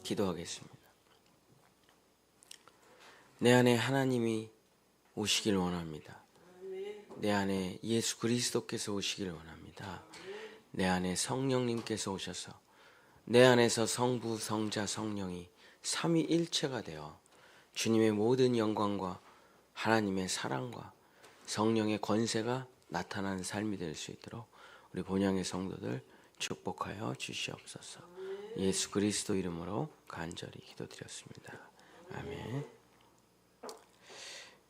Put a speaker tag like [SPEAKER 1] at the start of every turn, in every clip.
[SPEAKER 1] 기도하겠습니다. 내 안에 하나님이 오시길 원합니다. 내 안에 예수 그리스도께서 오시길 원합니다. 내 안에 성령님께서 오셔서 내 안에서 성부, 성자, 성령이 삼위일체가 되어 주님의 모든 영광과 하나님의 사랑과 성령의 권세가 나타나는 삶이 될 수 있도록 우리 본향의 성도들 축복하여 주시옵소서. 예수 그리스도 이름으로 간절히 기도드렸습니다. 아멘.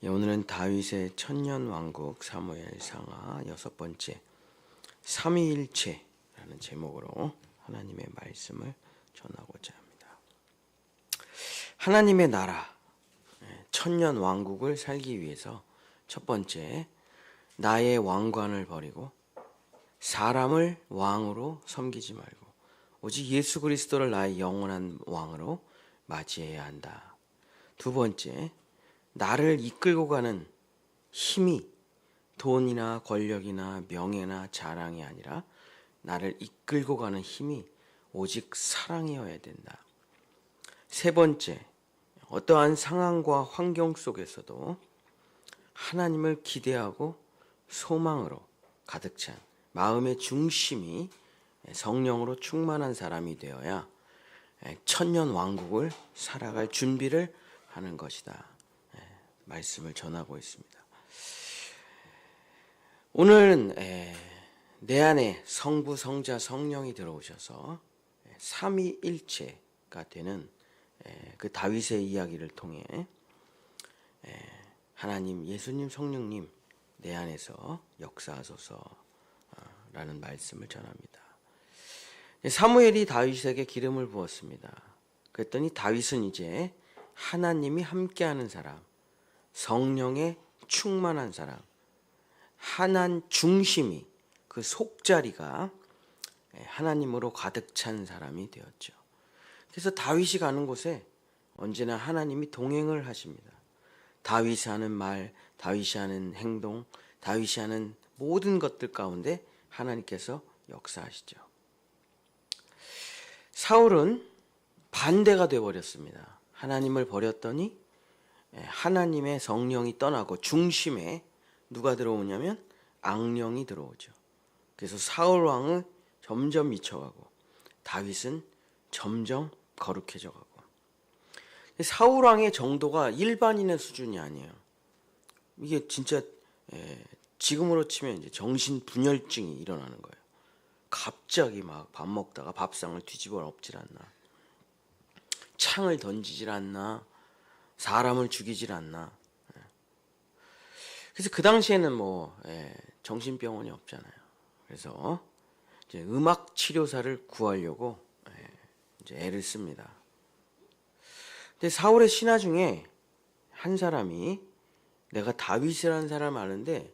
[SPEAKER 1] 오늘은 다윗의 천년왕국 사무엘상하 6번째 삼위일체라는 제목으로 하나님의 말씀을 전하고자 합니다. 하나님의 나라 천년왕국을 살기 위해서 첫 번째, 나의 왕관을 버리고 사람을 왕으로 섬기지 말고 오직 예수 그리스도를 나의 영원한 왕으로 맞이해야 한다. 두 번째, 나를 이끌고 가는 힘이 돈이나 권력이나 명예나 자랑이 아니라 나를 이끌고 가는 힘이 오직 사랑이어야 된다. 세 번째, 어떠한 상황과 환경 속에서도 하나님을 기대하고 소망으로 가득 찬 마음의 중심이 성령으로 충만한 사람이 되어야 천년 왕국을 살아갈 준비를 하는 것이다. 말씀을 전하고 있습니다. 오늘은 내 안에 성부, 성자, 성령이 들어오셔서 삼위일체가 되는 그 다윗의 이야기를 통해 하나님, 예수님, 성령님 내 안에서 역사하소서라는 말씀을 전합니다. 사무엘이 다윗에게 기름을 부었습니다. 그랬더니 다윗은 이제 하나님이 함께하는 사람, 성령에 충만한 사람, 하나님 중심이 그 속자리가 하나님으로 가득 찬 사람이 되었죠. 그래서 다윗이 가는 곳에 언제나 하나님이 동행을 하십니다. 다윗이 하는 말, 다윗이 하는 행동, 다윗이 하는 모든 것들 가운데 하나님께서 역사하시죠. 사울은 반대가 되어버렸습니다. 하나님을 버렸더니 하나님의 성령이 떠나고 중심에 누가 들어오냐면 악령이 들어오죠. 그래서 사울 왕은 점점 미쳐가고 다윗은 점점 거룩해져 가고. 사울 왕의 정도가 일반인의 수준이 아니에요. 이게 진짜 지금으로 치면 이제 정신분열증이 일어나는 거예요. 갑자기 막 밥 먹다가 밥상을 뒤집어 엎질 않나, 창을 던지질 않나, 사람을 죽이질 않나. 그래서 그 당시에는 정신병원이 없잖아요. 그래서 이제 음악 치료사를 구하려고 이제 애를 씁니다. 근데 사울의 신하 중에 한 사람이, 내가 다윗이라는 사람을 아는데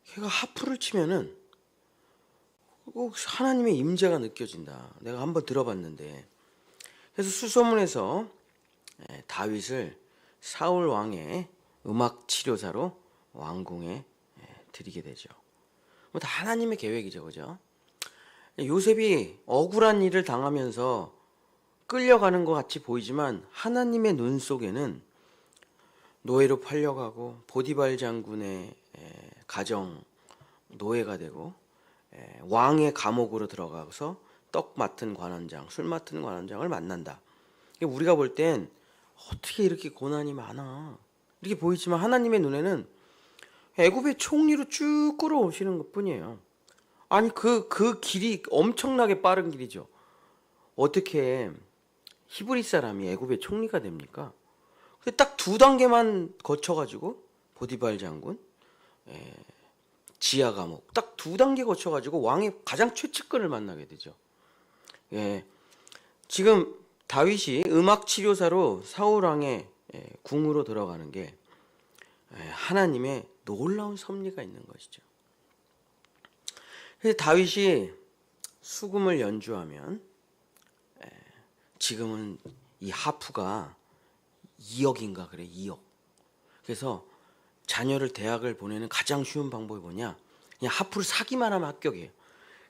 [SPEAKER 1] 걔가 하프를 치면은 꼭 하나님의 임재가 느껴진다. 내가 한번 들어봤는데. 그래서 수소문해서 다윗을 사울 왕의 음악 치료사로 왕궁에 드리게 되죠. 다 하나님의 계획이죠, 그죠? 요셉이 억울한 일을 당하면서 끌려가는 것 같이 보이지만 하나님의 눈 속에는 노예로 팔려가고 보디발 장군의 가정 노예가 되고 왕의 감옥으로 들어가서 떡 맡은 관원장, 술 맡은 관원장을 만난다. 우리가 볼 땐 어떻게 이렇게 고난이 많아 이렇게 보이지만 하나님의 눈에는 애굽의 총리로 쭉 끌어오시는 것뿐이에요. 아니 그 길이 엄청나게 빠른 길이죠. 어떻게 히브리 사람이 애굽의 총리가 됩니까? 근데 딱 2단계만 거쳐가지고 보디발 장군, 지하 감옥 딱 2단계 거쳐가지고 왕의 가장 최측근을 만나게 되죠. 지금 다윗이 음악 치료사로 사울 왕의 궁으로 들어가는 게 하나님의 놀라운 섭리가 있는 것이죠. 그래서 다윗이 수금을 연주하면 지금은 이 하프가 2억인가 그래, 2억. 그래서 자녀를 대학을 보내는 가장 쉬운 방법이 뭐냐? 그냥 하프를 사기만 하면 합격이에요.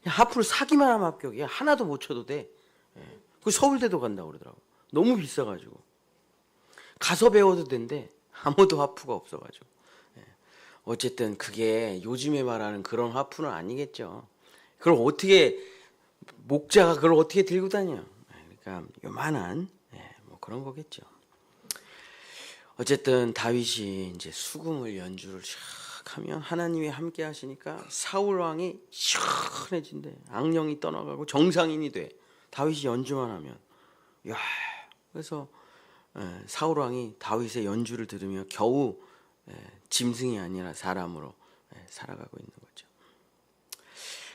[SPEAKER 1] 그냥 하프를 사기만 하면 합격이야. 하나도 못 쳐도 돼. 그 서울대도 간다고 그러더라고. 너무 비싸가지고. 가서 배워도 된대. 아무도 하프가 없어가지고. 어쨌든 그게 요즘에 말하는 그런 하프는 아니겠죠. 그걸 어떻게, 목자가 그걸 어떻게 들고 다녀. 그러니까 요만한 뭐 그런 거겠죠. 어쨌든 다윗이 이제 수금을 연주를 샥 하면 하나님이 함께 하시니까 사울 왕이 시원해진대. 악령이 떠나가고 정상인이 돼. 다윗이 연주만 하면. 야, 그래서 사울 왕이 다윗의 연주를 들으며 겨우 짐승이 아니라 사람으로 살아가고 있는 거죠.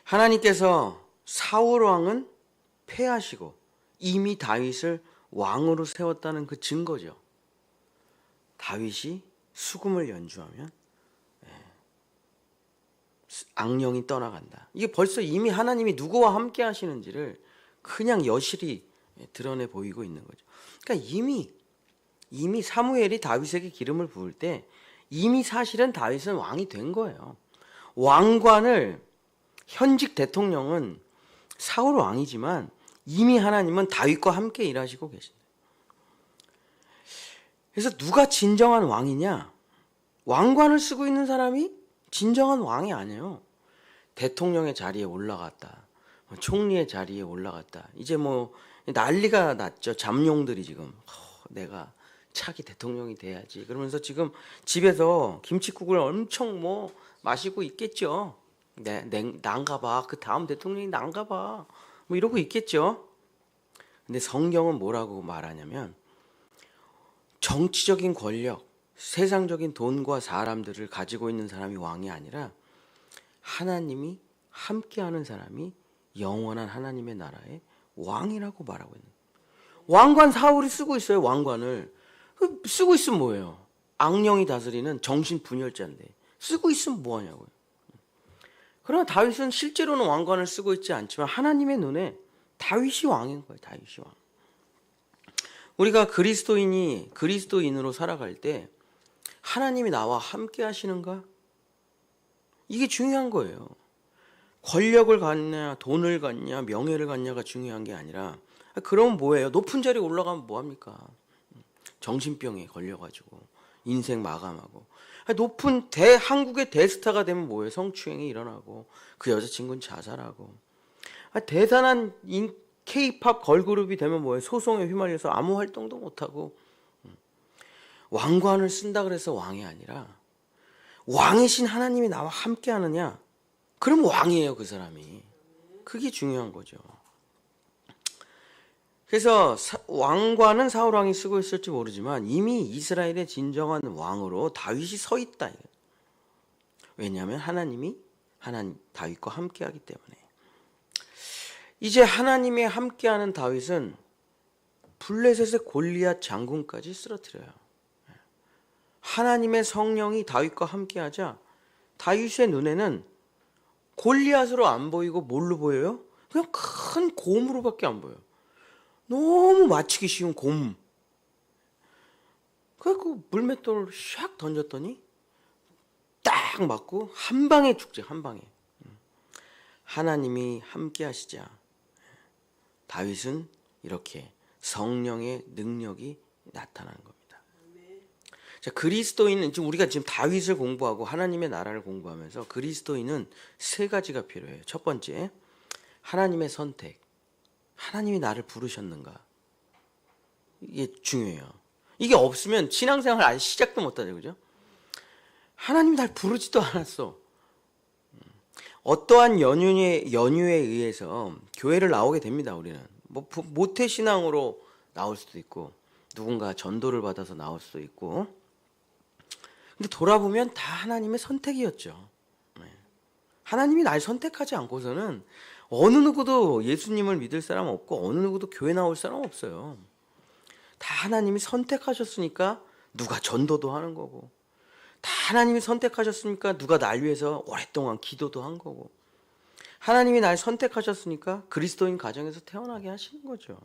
[SPEAKER 1] 하나님께서 사울 왕은 패하시고 이미 다윗을 왕으로 세웠다는 그 증거죠. 다윗이 수금을 연주하면 악령이 떠나간다. 이게 벌써 이미 하나님이 누구와 함께 하시는지를 그냥 여실히 드러내 보이고 있는 거죠. 그러니까 이미 사무엘이 다윗에게 기름을 부을 때 이미 사실은 다윗은 왕이 된 거예요. 왕관을, 현직 대통령은 사울 왕이지만 이미 하나님은 다윗과 함께 일하시고 계신다. 그래서 누가 진정한 왕이냐? 왕관을 쓰고 있는 사람이 진정한 왕이 아니에요. 대통령의 자리에 올라갔다, 총리의 자리에 올라갔다, 이제 뭐 난리가 났죠. 잠룡들이 지금 내가 차기 대통령이 돼야지 그러면서 지금 집에서 김칫국을 엄청 뭐 마시고 있겠죠. 난가 봐. 그 다음 대통령이 난가 봐. 뭐 이러고 있겠죠. 근데 성경은 뭐라고 말하냐면 정치적인 권력, 세상적인 돈과 사람들을 가지고 있는 사람이 왕이 아니라 하나님이 함께하는 사람이 영원한 하나님의 나라의 왕이라고 말하고 있는 거예요. 왕관 사울이 쓰고 있어요. 왕관을 쓰고 있으면 뭐예요? 악령이 다스리는 정신분열자인데 쓰고 있으면 뭐하냐고요. 그러나 다윗은 실제로는 왕관을 쓰고 있지 않지만 하나님의 눈에 다윗이 왕인 거예요. 다윗이 왕. 우리가 그리스도인으로 살아갈 때 하나님이 나와 함께 하시는가? 이게 중요한 거예요. 권력을 갖냐, 돈을 갖냐, 명예를 갖냐가 중요한 게 아니라, 그럼 뭐예요? 높은 자리에 올라가면 뭐합니까? 정신병에 걸려가지고 인생 마감하고, 높은 한국의 대스타가 되면 뭐예요? 성추행이 일어나고 그 여자친구는 자살하고, 대단한 K-팝 걸그룹이 되면 뭐예요? 소송에 휘말려서 아무 활동도 못하고. 왕관을 쓴다 그래서 왕이 아니라 왕이신 하나님이 나와 함께 하느냐? 그럼 왕이에요, 그 사람이. 그게 중요한 거죠. 그래서 왕관은 사울 왕이 쓰고 있을지 모르지만 이미 이스라엘의 진정한 왕으로 다윗이 서 있다. 왜냐하면 하나님이 다윗과 함께하기 때문에. 이제 하나님이 함께하는 다윗은 블레셋의 골리앗 장군까지 쓰러뜨려요. 하나님의 성령이 다윗과 함께하자 다윗의 눈에는 골리앗으로 안 보이고 뭘로 보여요? 그냥 큰 곰으로밖에 안 보여요. 너무 맞히기 쉬운 곰. 그래서 물맷돌을 샥 던졌더니 딱 맞고 한 방에 죽지, 한 방에. 하나님이 함께 하시자 다윗은 이렇게 성령의 능력이 나타나는 겁니다. 자, 그리스도인은 우리가 지금 다윗을 공부하고 하나님의 나라를 공부하면서 그리스도인은 세 가지가 필요해요. 첫 번째, 하나님의 선택. 하나님이 나를 부르셨는가? 이게 중요해요. 이게 없으면 신앙생활 아예 시작도 못하죠, 그죠? 하나님이 날 부르지도 않았어. 어떠한 연유에 의해서 교회를 나오게 됩니다. 우리는 뭐 모태 신앙으로 나올 수도 있고 누군가 전도를 받아서 나올 수도 있고. 근데 돌아보면 다 하나님의 선택이었죠. 하나님이 날 선택하지 않고서는 어느 누구도 예수님을 믿을 사람 없고 어느 누구도 교회 나올 사람 없어요. 다 하나님이 선택하셨으니까 누가 전도도 하는 거고, 다 하나님이 선택하셨으니까 누가 날 위해서 오랫동안 기도도 한 거고, 하나님이 날 선택하셨으니까 그리스도인 가정에서 태어나게 하시는 거죠.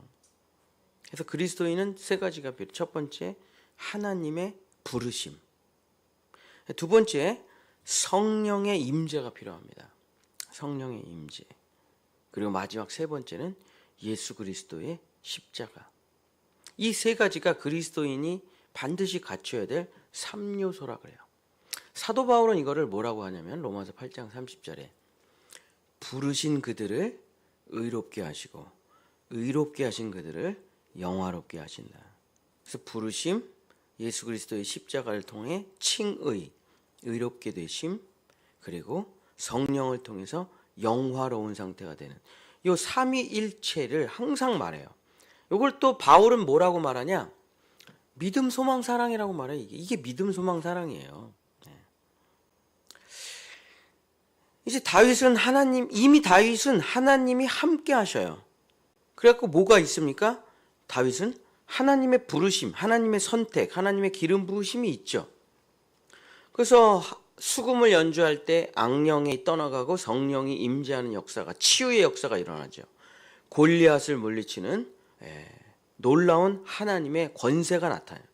[SPEAKER 1] 그래서 그리스도인은 세 가지가 필요해요. 첫 번째, 하나님의 부르심. 두 번째, 성령의 임재가 필요합니다. 성령의 임재. 그리고 마지막 세 번째는 예수 그리스도의 십자가. 이 세 가지가 그리스도인이 반드시 갖춰야 될 3요소라 그래요. 사도 바울은 이거를 뭐라고 하냐면 로마서 8장 30절에 부르신 그들을 의롭게 하시고 의롭게 하신 그들을 영화롭게 하신다. 그래서 부르심, 예수 그리스도의 십자가를 통해 칭의, 의롭게 되심, 그리고 성령을 통해서 영화로운 상태가 되는 이 삼위일체를 항상 말해요. 이걸 또 바울은 뭐라고 말하냐? 믿음, 소망, 사랑이라고 말해요. 이게 믿음, 소망, 사랑이에요. 이제 이미 다윗은 하나님이 함께 하셔요. 그래갖고 뭐가 있습니까? 다윗은 하나님의 부르심, 하나님의 선택, 하나님의 기름 부으심이 있죠. 그래서 수금을 연주할 때 악령이 떠나가고 성령이 임재하는 역사가, 치유의 역사가 일어나죠. 골리앗을 물리치는 놀라운 하나님의 권세가 나타나요.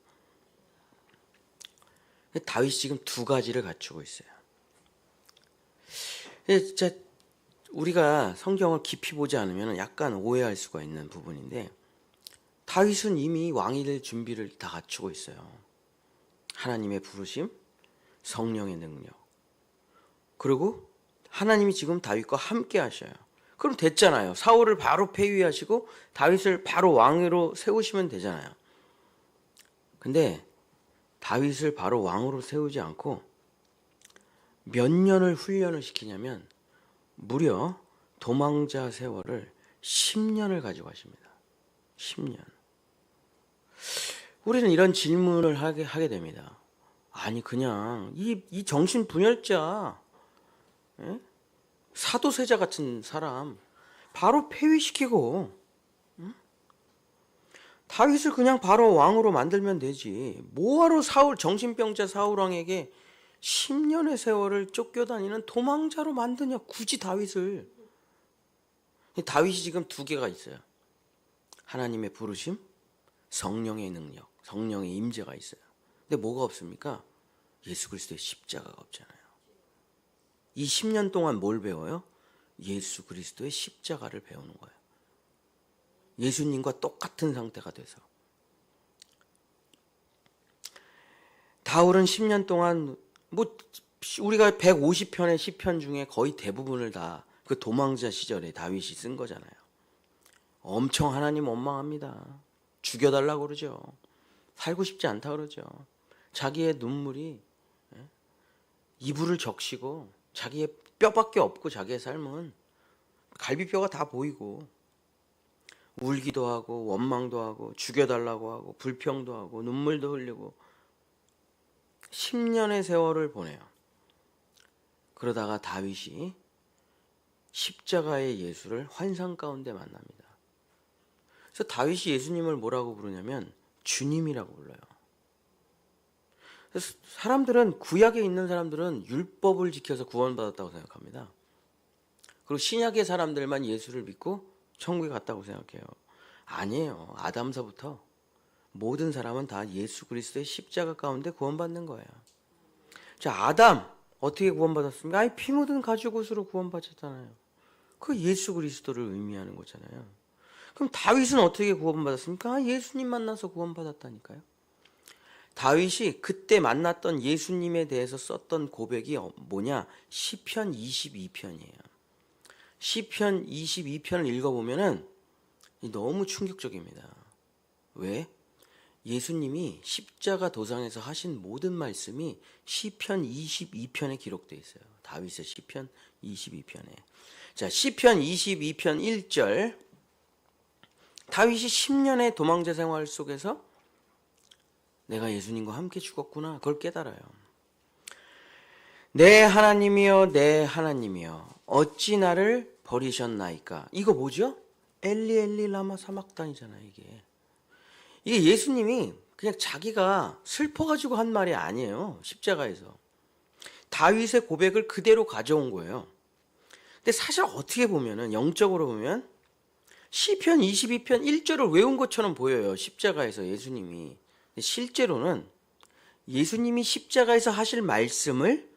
[SPEAKER 1] 다윗이 지금 두 가지를 갖추고 있어요. 진짜 우리가 성경을 깊이 보지 않으면 약간 오해할 수가 있는 부분인데, 다윗은 이미 왕이 될 준비를 다 갖추고 있어요. 하나님의 부르심, 성령의 능력, 그리고 하나님이 지금 다윗과 함께 하셔요. 그럼 됐잖아요. 사울을 바로 폐위하시고 다윗을 바로 왕으로 세우시면 되잖아요. 근데 다윗을 바로 왕으로 세우지 않고 몇 년을 훈련을 시키냐면 무려 도망자 세월을 10년을 가지고 하십니다. 10년. 우리는 이런 질문을 하게 됩니다. 아니 그냥 이 정신분열자, 사도세자 같은 사람 바로 폐위시키고 다윗을 그냥 바로 왕으로 만들면 되지. 뭐하러 정신병자 사울왕에게 10년의 세월을 쫓겨다니는 도망자로 만드냐, 굳이 다윗을. 다윗이 지금 두 개가 있어요. 하나님의 부르심, 성령의 능력, 성령의 임재가 있어요. 근데 뭐가 없습니까? 예수 그리스도의 십자가가 없잖아요. 이 10년 동안 뭘 배워요? 예수 그리스도의 십자가를 배우는 거예요. 예수님과 똑같은 상태가 돼서. 다울은 10년 동안 우리가 150편의 시편 중에 거의 대부분을 다 그 도망자 시절에 다윗이 쓴 거잖아요. 엄청 하나님 원망합니다. 죽여달라고 그러죠. 살고 싶지 않다 그러죠. 자기의 눈물이 이불을 적시고 자기의 뼈밖에 없고 자기의 삶은 갈비뼈가 다 보이고 울기도 하고 원망도 하고 죽여달라고 하고 불평도 하고 눈물도 흘리고 10년의 세월을 보내요. 그러다가 다윗이 십자가의 예수를 환상 가운데 만납니다. 그래서 다윗이 예수님을 뭐라고 부르냐면 주님이라고 불러요. 그래서 구약에 있는 사람들은 율법을 지켜서 구원받았다고 생각합니다. 그리고 신약의 사람들만 예수를 믿고 천국에 갔다고 생각해요. 아니에요. 아담서부터 모든 사람은 다 예수 그리스도의 십자가 가운데 구원받는 거예요. 자, 아담 어떻게 구원받았습니까? 아니, 피 묻은 가죽옷으로 구원받았잖아요. 그 예수 그리스도를 의미하는 거잖아요. 그럼 다윗은 어떻게 구원받았습니까? 예수님 만나서 구원받았다니까요. 다윗이 그때 만났던 예수님에 대해서 썼던 고백이 뭐냐? 시편 22편이에요. 시편 22편을 읽어보면은 너무 충격적입니다. 왜? 예수님이 십자가 도상에서 하신 모든 말씀이 시편 22편에 기록되어 있어요. 다윗의 시편 22편에. 자, 시편 22편 1절. 다윗이 10년의 도망자 생활 속에서 내가 예수님과 함께 죽었구나, 그걸 깨달아요. 내 하나님이여, 내 하나님이여, 어찌 나를 버리셨나이까. 이거 뭐죠? 엘리 엘리 라마 사막단이잖아요. 이게 예수님이 그냥 자기가 슬퍼가지고 한 말이 아니에요. 십자가에서 다윗의 고백을 그대로 가져온 거예요. 근데 사실 어떻게 보면은, 영적으로 보면 시편 22편 1절을 외운 것처럼 보여요. 십자가에서 예수님이. 근데 실제로는 예수님이 십자가에서 하실 말씀을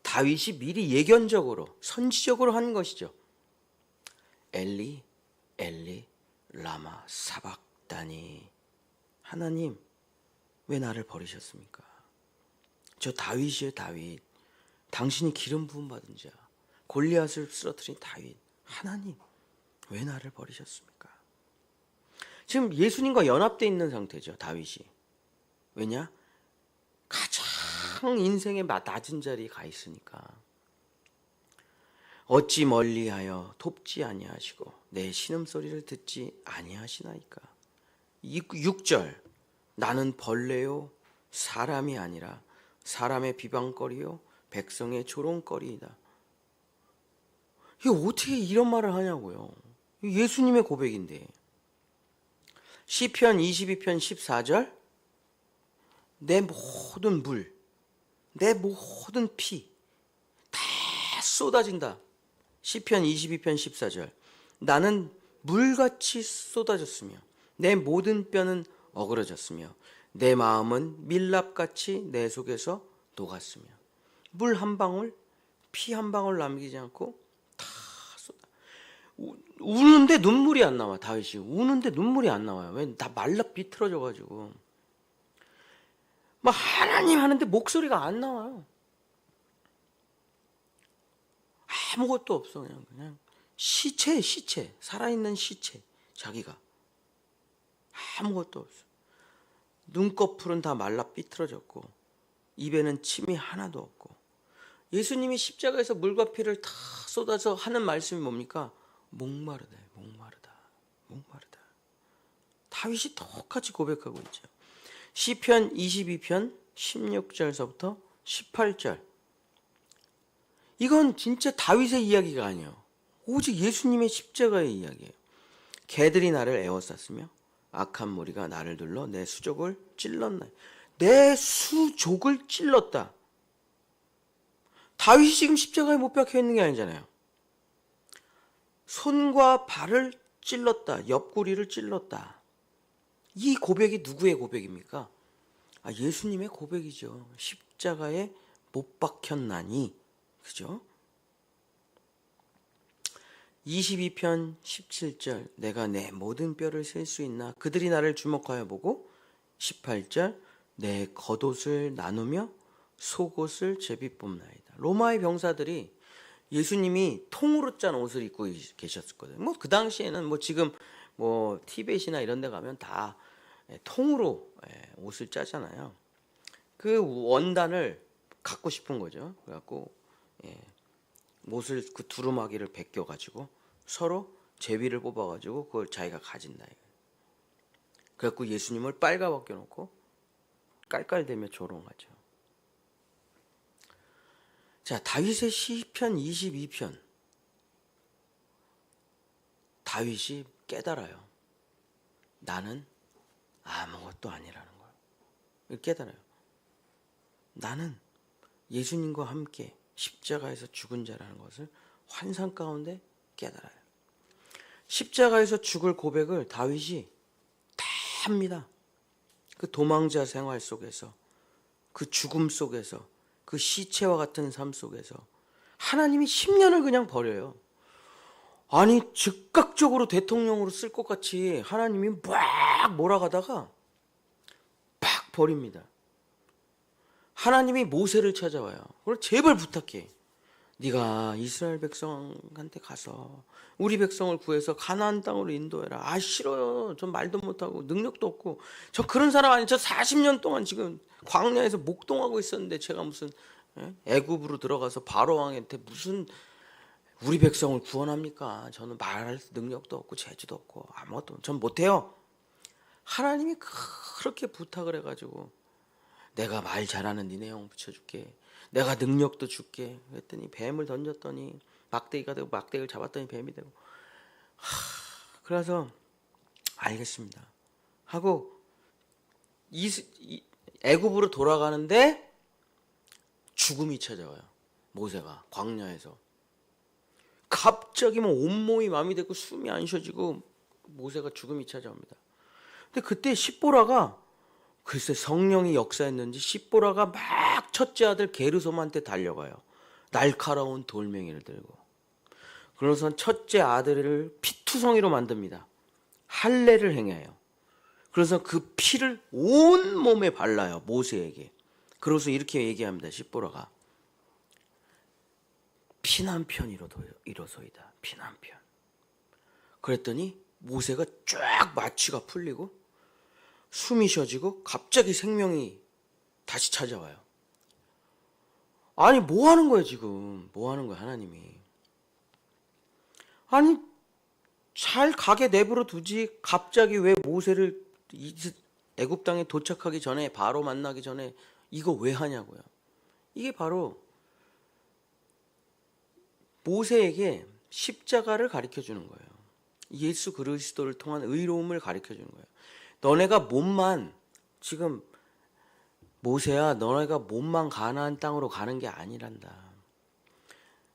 [SPEAKER 1] 다윗이 미리 예견적으로, 선지적으로 한 것이죠. 엘리 엘리 라마 사박다니. 하나님 왜 나를 버리셨습니까? 저 다윗이에요, 다윗. 당신이 기름 부음 받은 자, 골리앗을 쓰러뜨린 다윗. 하나님 왜 나를 버리셨습니까? 지금 예수님과 연합되어 있는 상태죠, 다윗이. 왜냐? 가장 인생의 낮은 자리에 가 있으니까. 어찌 멀리하여 돕지 아니하시고 내 신음소리를 듣지 아니하시나이까. 6절, 나는 벌레요 사람이 아니라 사람의 비방거리요 백성의 조롱거리이다. 이게 어떻게 이런 말을 하냐고요. 예수님의 고백인데. 시편 22편 14절, 내 모든 물, 내 모든 피 다 쏟아진다. 시편 22편 14절, 나는 물같이 쏟아졌으며 내 모든 뼈는 어그러졌으며 내 마음은 밀랍같이 내 속에서 녹았으며. 물 한 방울, 피 한 방울 남기지 않고 다 쏟아. 우는데 눈물이 안 나와. 다윗이 우는데 눈물이 안 나와요. 왜? 다 말라 비틀어져 가지고 막 하나님 하는데 목소리가 안 나와요. 아무것도 없어. 그냥 시체, 살아있는 시체. 자기가 아무것도 없어. 눈꺼풀은 다 말라 삐뚤어졌고 입에는 침이 하나도 없고. 예수님이 십자가에서 물과 피를 다 쏟아서 하는 말씀이 뭡니까? 목마르다. 다윗이 똑같이 고백하고 있죠. 시편 22편 16절서부터 18절. 이건 진짜 다윗의 이야기가 아니에요. 오직 예수님의 십자가의 이야기예요. 개들이 나를 에워쌌으며 악한 무리가 나를 둘러 내 수족을 찔렀나. 내 수족을 찔렀다. 다윗이 지금 십자가에 못 박혀 있는 게 아니잖아요. 손과 발을 찔렀다. 옆구리를 찔렀다. 이 고백이 누구의 고백입니까? 예수님의 고백이죠. 십자가에 못 박혔나니. 그죠? 22편 17절, 내가 내 모든 뼈를 셀 수 있나? 그들이 나를 주목하여 보고. 18절, 내 겉옷을 나누며 속옷을 제비 뽑나이다. 로마의 병사들이 예수님이 통으로 짠 옷을 입고 계셨거든요. 그 당시에는 지금 티벳이나 이런 데 가면 다 통으로 옷을 짜잖아요. 그 원단을 갖고 싶은 거죠. 그래갖고 옷을 그 두루마기를 벗겨가지고 서로 제비를 뽑아가지고 그걸 자기가 가진다. 그래갖고 예수님을 빨가벗겨 놓고 깔깔대며 조롱하죠. 자, 다윗의 시편 22편. 다윗이 깨달아요. 나는 아무것도 아니라는 걸 깨달아요. 나는 예수님과 함께 십자가에서 죽은 자라는 것을 환상 가운데 깨달아요. 십자가에서 죽을 고백을 다윗이 다 합니다. 그 도망자 생활 속에서, 그 죽음 속에서, 그 시체와 같은 삶 속에서 하나님이 10년을 그냥 버려요. 아니 즉각적으로 대통령으로 쓸 것 같이 하나님이 막 몰아가다가 팍 버립니다. 하나님이 모세를 찾아와요. 그걸 제발 부탁해. 네가 이스라엘 백성한테 가서 우리 백성을 구해서 가나안 땅으로 인도해라. 싫어요. 전 말도 못하고 능력도 없고 저 그런 사람 아니에요. 저 40년 동안 지금 광야에서 목동하고 있었는데 제가 무슨 애굽으로 들어가서 바로 왕한테 무슨 우리 백성을 구원합니까? 저는 말할 능력도 없고 재주도 없고 아무것도 전 못해요. 하나님이 그렇게 부탁을 해가지고 내가 말 잘하는 니네 형 붙여줄게. 내가 능력도 줄게. 그랬더니 뱀을 던졌더니 막대기가 되고 막대기를 잡았더니 뱀이 되고. 그래서 알겠습니다 하고 애굽으로 돌아가는데 죽음이 찾아와요. 모세가 광야에서 갑자기 온몸이 맘이 되고 숨이 안 쉬어지고 모세가 죽음이 찾아옵니다. 근데 그때 십보라가 글쎄 성령이 역사했는지 십보라가 막 첫째 아들 게르솜한테 달려가요. 날카로운 돌멩이를 들고. 그래서 첫째 아들을 피투성이로 만듭니다. 할례를 행해요. 그래서 그 피를 온 몸에 발라요. 모세에게. 그래서 이렇게 얘기합니다. 십보라가. 피난편 이로소이다. 피난편. 그랬더니 모세가 쫙 마취가 풀리고 숨이 쉬어지고 갑자기 생명이 다시 찾아와요. 아니 뭐 하는 거예요 지금? 뭐 하는 거야 하나님이? 아니 잘 가게 내버려 두지 갑자기 왜 모세를 애굽 땅에 도착하기 전에 바로 만나기 전에 이거 왜 하냐고요. 이게 바로 모세에게 십자가를 가르쳐 주는 거예요. 예수 그리스도를 통한 의로움을 가르쳐 주는 거예요. 너네가 몸만 지금 모세야 너네가 몸만 가나안 땅으로 가는 게 아니란다.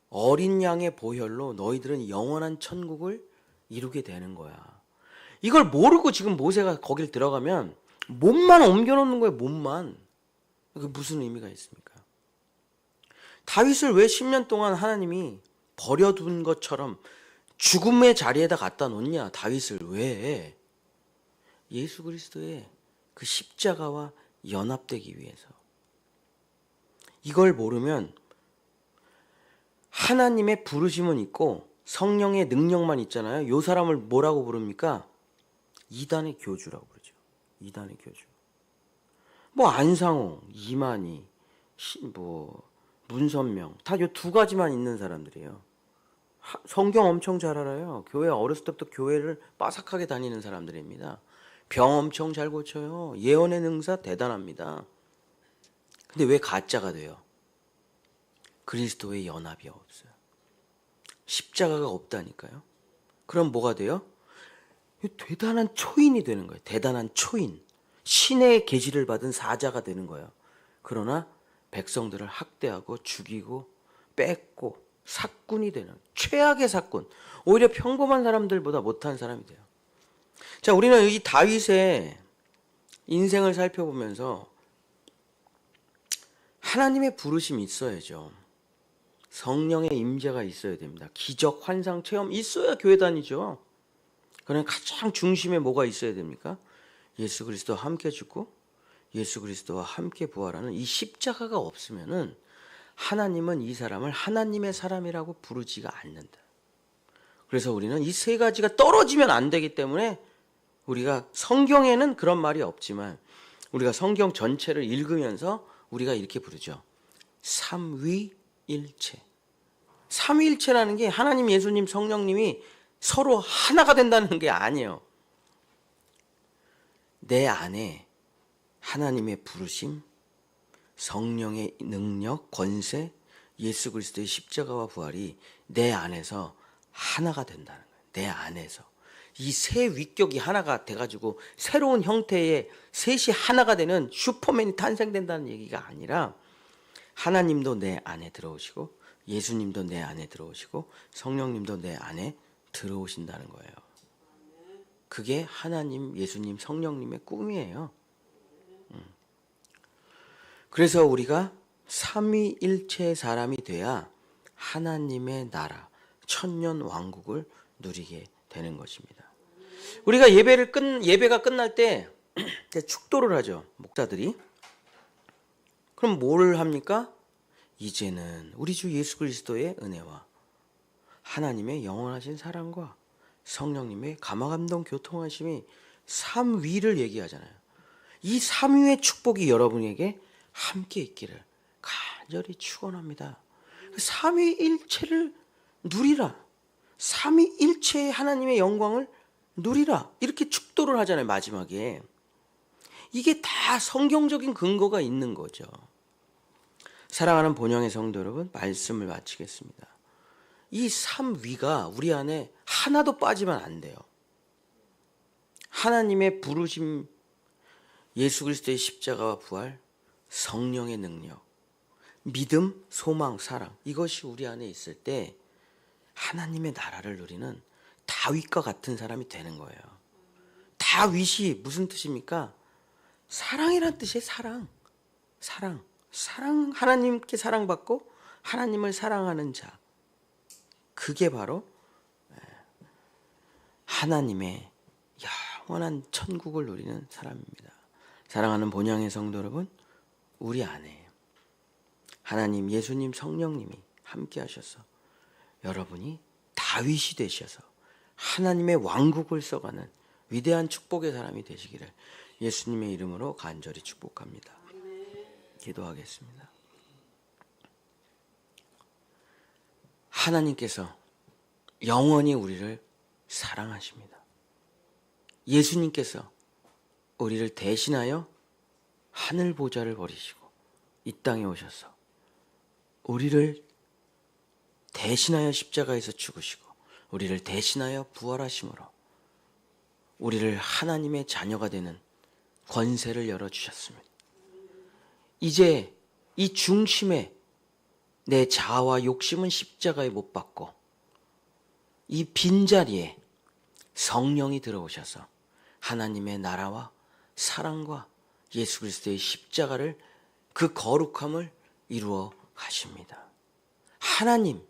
[SPEAKER 1] 어린 양의 보혈로 너희들은 영원한 천국을 이루게 되는 거야. 이걸 모르고 지금 모세가 거길 들어가면 몸만 옮겨놓는 거예요. 몸만. 그게 무슨 의미가 있습니까? 다윗을 왜 10년 동안 하나님이 버려둔 것처럼 죽음의 자리에다 갖다 놓냐? 다윗을 왜? 예수 그리스도의 그 십자가와 연합되기 위해서. 이걸 모르면 하나님의 부르심은 있고 성령의 능력만 있잖아요. 이 사람을 뭐라고 부릅니까? 이단의 교주라고 그러죠. 이단의 교주. 뭐 안상호, 이만희, 뭐 문선명 다 요 두 가지만 있는 사람들이에요. 성경 엄청 잘 알아요. 교회 어렸을 때부터 교회를 빠삭하게 다니는 사람들입니다. 병 엄청 잘 고쳐요. 예언의 능사 대단합니다. 근데 왜 가짜가 돼요? 그리스도의 연합이 없어요. 십자가가 없다니까요. 그럼 뭐가 돼요? 대단한 초인이 되는 거예요. 대단한 초인. 신의 계시를 받은 사자가 되는 거예요. 그러나 백성들을 학대하고 죽이고 뺏고 사꾼이 되는 최악의 사꾼. 오히려 평범한 사람들보다 못한 사람이 돼요. 자, 우리는 이 다윗의 인생을 살펴보면서 하나님의 부르심이 있어야죠. 성령의 임재가 있어야 됩니다. 기적, 환상, 체험 있어야 교회 다니죠. 그러면 가장 중심에 뭐가 있어야 됩니까? 예수 그리스도와 함께 죽고 예수 그리스도와 함께 부활하는 이 십자가가 없으면은 하나님은 이 사람을 하나님의 사람이라고 부르지가 않는다. 그래서 우리는 이 세 가지가 떨어지면 안 되기 때문에 우리가 성경에는 그런 말이 없지만 우리가 성경 전체를 읽으면서 우리가 이렇게 부르죠. 삼위일체. 삼위일체라는 게 하나님, 예수님, 성령님이 서로 하나가 된다는 게 아니에요. 내 안에 하나님의 부르심, 성령의 능력, 권세, 예수 그리스도의 십자가와 부활이 내 안에서 하나가 된다는 거예요. 내 안에서. 이 세 위격이 하나가 돼가지고 새로운 형태의 셋이 하나가 되는 슈퍼맨이 탄생된다는 얘기가 아니라 하나님도 내 안에 들어오시고 예수님도 내 안에 들어오시고 성령님도 내 안에 들어오신다는 거예요. 그게 하나님, 예수님, 성령님의 꿈이에요. 그래서 우리가 삼위일체의 사람이 돼야 하나님의 나라, 천년 왕국을 누리게 되는 것입니다. 우리가 예배가 끝날 때 축도를 하죠. 목사들이. 그럼 뭘 합니까? 이제는 우리 주 예수 그리스도의 은혜와 하나님의 영원하신 사랑과 성령님의 감화감동 교통하심이 삼위를 얘기하잖아요. 이 삼위의 축복이 여러분에게 함께 있기를 간절히 축원합니다. 삼위일체를 누리라. 삼위일체의 하나님의 영광을 누리라. 이렇게 축도를 하잖아요. 마지막에. 이게 다 성경적인 근거가 있는 거죠. 사랑하는 본영의 성도 여러분, 말씀을 마치겠습니다. 이 삼위가 우리 안에 하나도 빠지면 안 돼요. 하나님의 부르심, 예수 그리스도의 십자가와 부활, 성령의 능력, 믿음, 소망, 사랑, 이것이 우리 안에 있을 때 하나님의 나라를 누리는 다윗과 같은 사람이 되는 거예요. 다윗이 무슨 뜻입니까? 사랑이란 뜻이에요. 사랑, 하나님께 사랑받고 하나님을 사랑하는 자. 그게 바로 하나님의 영원한 천국을 누리는 사람입니다. 사랑하는 본향의 성도 여러분, 우리 안에 하나님, 예수님, 성령님이 함께 하셔서 여러분이 다윗이 되셔서 하나님의 왕국을 써가는 위대한 축복의 사람이 되시기를 예수님의 이름으로 간절히 축복합니다. 기도하겠습니다. 하나님께서 영원히 우리를 사랑하십니다. 예수님께서 우리를 대신하여 하늘 보좌를 버리시고 이 땅에 오셔서 우리를 대신하여 십자가에서 죽으시고 우리를 대신하여 부활하심으로 우리를 하나님의 자녀가 되는 권세를 열어주셨습니다. 이제 이 중심에 내 자아와 욕심은 십자가에 못 박고 이 빈자리에 성령이 들어오셔서 하나님의 나라와 사랑과 예수 그리스도의 십자가를 그 거룩함을 이루어 가십니다. 하나님,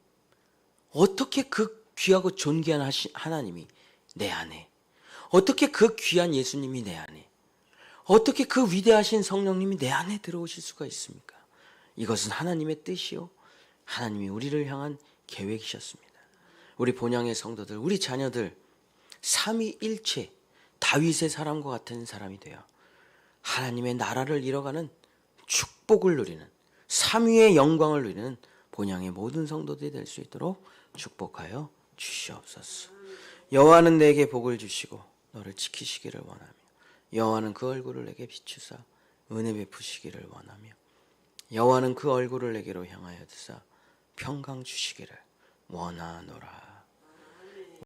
[SPEAKER 1] 어떻게 그 귀하고 존귀한 하나님이 내 안에, 어떻게 그 귀한 예수님이 내 안에, 어떻게 그 위대하신 성령님이 내 안에 들어오실 수가 있습니까? 이것은 하나님의 뜻이요, 하나님이 우리를 향한 계획이셨습니다. 우리 본향의 성도들, 우리 자녀들 삼위일체 다윗의 사람과 같은 사람이 되어 하나님의 나라를 이뤄가는 축복을 누리는 삼위의 영광을 누리는 본향의 모든 성도들이 될 수 있도록 축복하여 주시옵소서. 여호와는 내게 복을 주시고 너를 지키시기를 원하며 여호와는 그 얼굴을 내게 비추사 은혜 베푸시기를 원하며 여호와는 그 얼굴을 내게로 향하여 드사 평강 주시기를 원하노라.